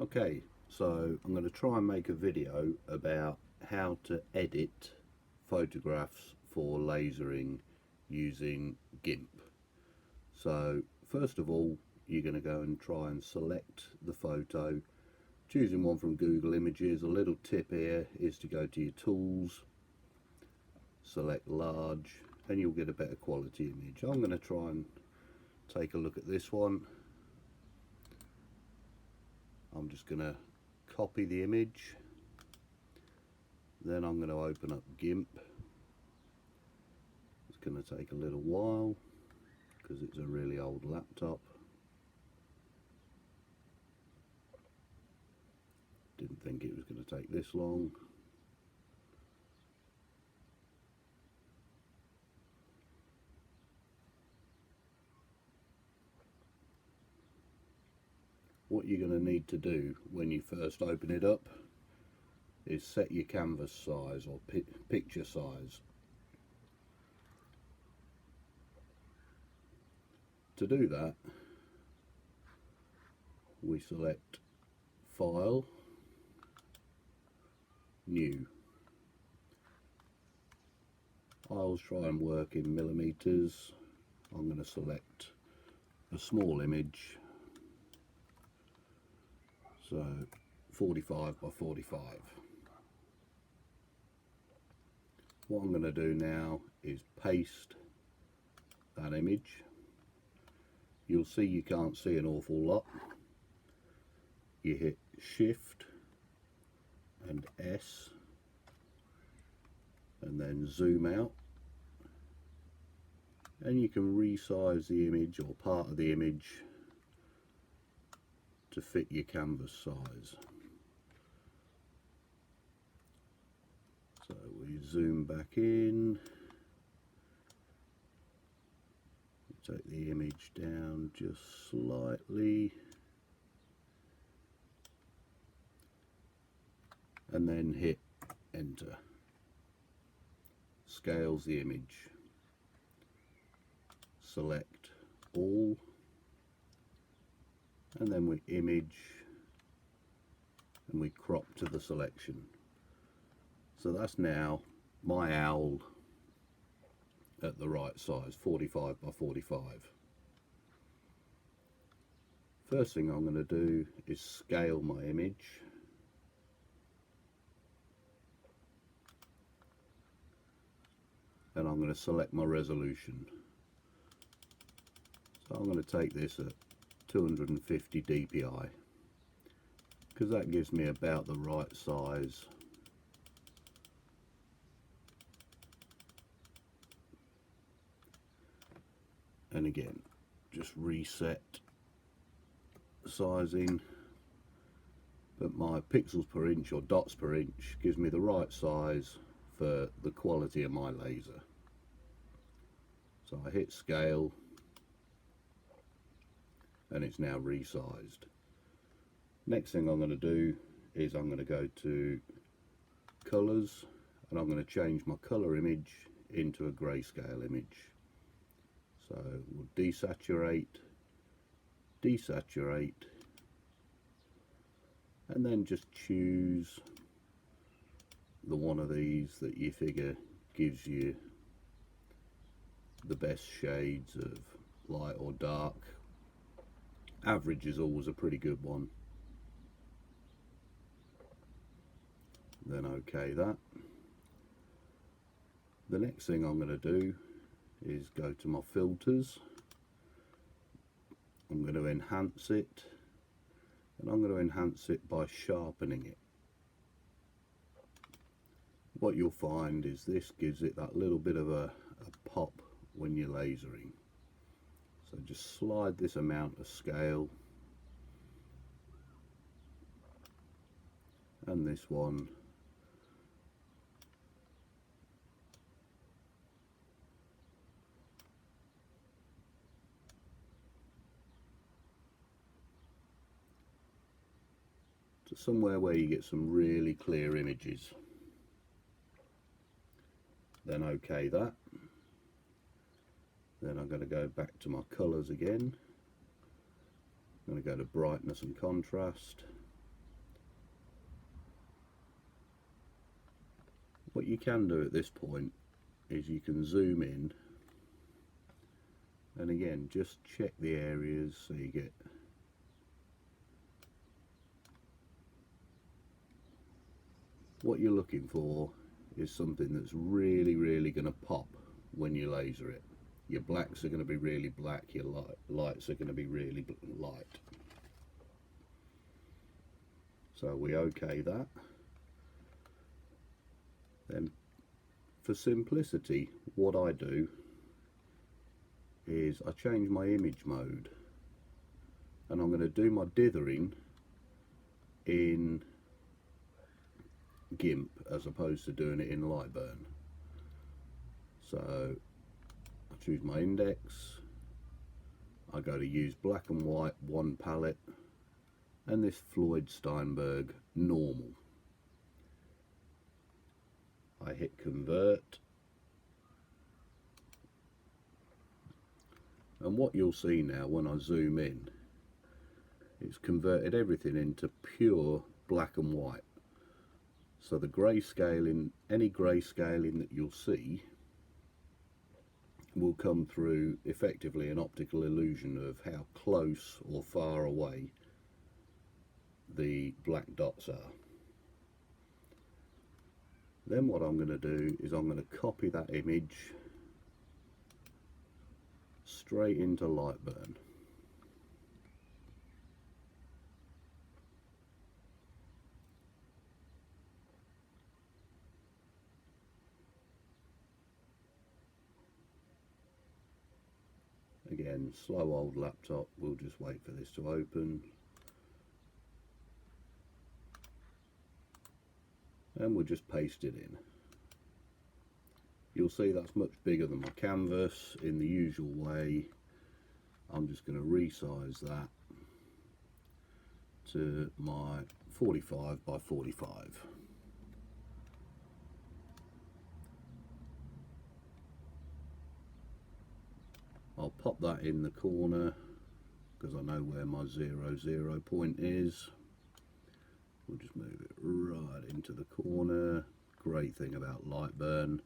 Okay, so I'm going to try and make a video about how to edit photographs for lasering using GIMP. So first of all, you're going to go and try and select the photo, choosing one from Google Images. A little tip here is to go to your tools, select large, and you'll get a better quality image. I'm going to try and take a look at this one. I'm just going to copy the image, then I'm going to open up GIMP. It's going to take a little while because it's a really old laptop. Didn't think it was going to take this long. What you're going to need to do when you first open it up is set your canvas size or picture size. To do that, we select File, New. I'll try and work in millimeters. I'm going to select a small image, so 45 by 45. What I'm going to do now is paste that image. You'll see you can't see an awful lot. You hit Shift and S and then zoom out, and you can resize the image or part of the image to fit your canvas size. So we zoom back in, take the image down just slightly, and then hit enter. Scales the image, select all, and then we image and we crop to the selection. So that's now my owl at the right size, 45 by 45. First thing I'm going to do is scale my image. And I'm going to select my resolution. So I'm going to take this at 250 dpi because that gives me about the right size. And again, just reset sizing, but my pixels per inch or dots per inch gives me the right size for the quality of my laser. So I hit scale and it's now resized. Next thing I'm going to do is I'm going to go to colors and I'm going to change my color image into a grayscale image. So we'll desaturate, and then just choose the one of these that you figure gives you the best shades of light or dark. Average is always a pretty good one. Then OK that. The next thing I'm going to do is go to my filters. I'm going to enhance it, and I'm going to enhance it by sharpening it. What you'll find is this gives it that little bit of a pop when you're lasering. So just slide this amount of scale, and this one to somewhere where you get some really clear images. Then OK that. Then I'm going to go back to my colours again. I'm going to go to brightness and contrast. What you can do at this point is you can zoom in, and again just check the areas so you get what you're looking for. Is something that's really going to pop when you laser it. Your blacks are going to be really black, your lights are going to be really light. So we OK that. Then for simplicity, what I do is I change my image mode, and I'm going to do my dithering in GIMP as opposed to doing it in Lightburn. So I choose my index, I go to use black and white one palette, and this Floyd Steinberg normal. I hit convert, and what you'll see now when I zoom in, it's converted everything into pure black and white. So the grayscaling, any grayscaling that you'll see will come through effectively an optical illusion of how close or far away the black dots are. Then what I'm going to do is I'm going to copy that image straight into Lightburn. Again, slow old laptop, we'll just wait for this to open. And we'll just paste it in. You'll see that's much bigger than my canvas in the usual way. I'm just going to resize that to my 45 by 45. I'll pop that in the corner because I know where my 0, 0 point is. We'll just move it right into the corner. Great thing about Lightburn,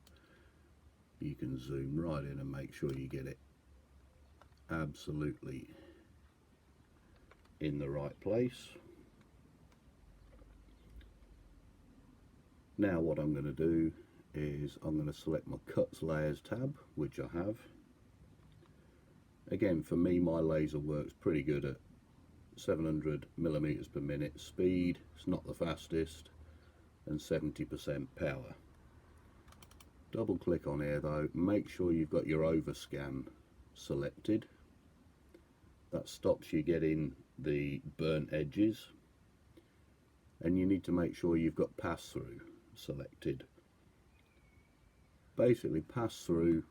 you can zoom right in and make sure you get it absolutely in the right place. Now what I'm going to do is I'm going to select my cuts layers tab, which I have. Again, for me, my laser works pretty good at 700 millimeters per minute speed. It's not the fastest, and 70% power. Double click on here though, make sure you've got your overscan selected. That stops you getting the burnt edges, and you need to make sure you've got pass through selected. Basically, pass through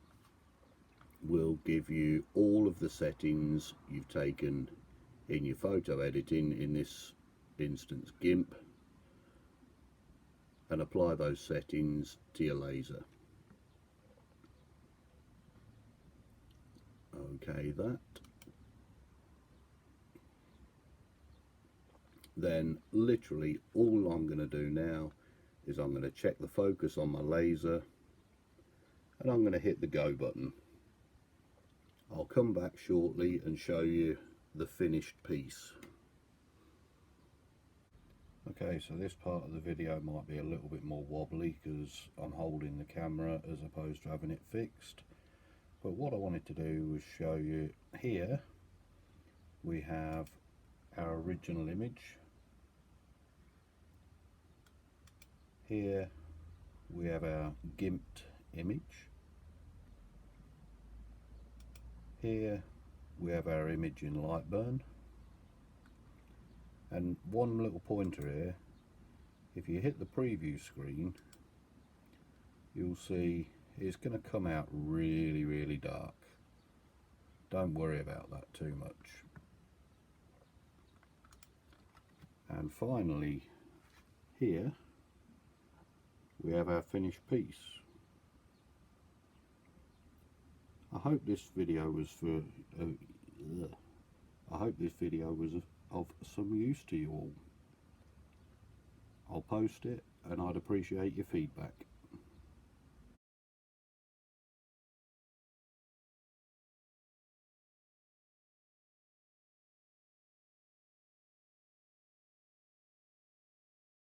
will give you all of the settings you've taken in your photo editing, in this instance GIMP, and apply those settings to your laser. Okay, that. Then literally all I'm going to do now is I'm going to check the focus on my laser, and I'm going to hit the go button. I'll come back shortly and show you the finished piece. Okay, so this part of the video might be a little bit more wobbly because I'm holding the camera as opposed to having it fixed. But what I wanted to do was show you here we have our original image. Here we have our gimped image. Here we have our image in Lightburn. And one little pointer here, if you hit the preview screen, you'll see it's going to come out really dark. Don't worry about that too much. And finally, here we have our finished piece. I hope this video was of some use to you all. I'll post it and I'd appreciate your feedback.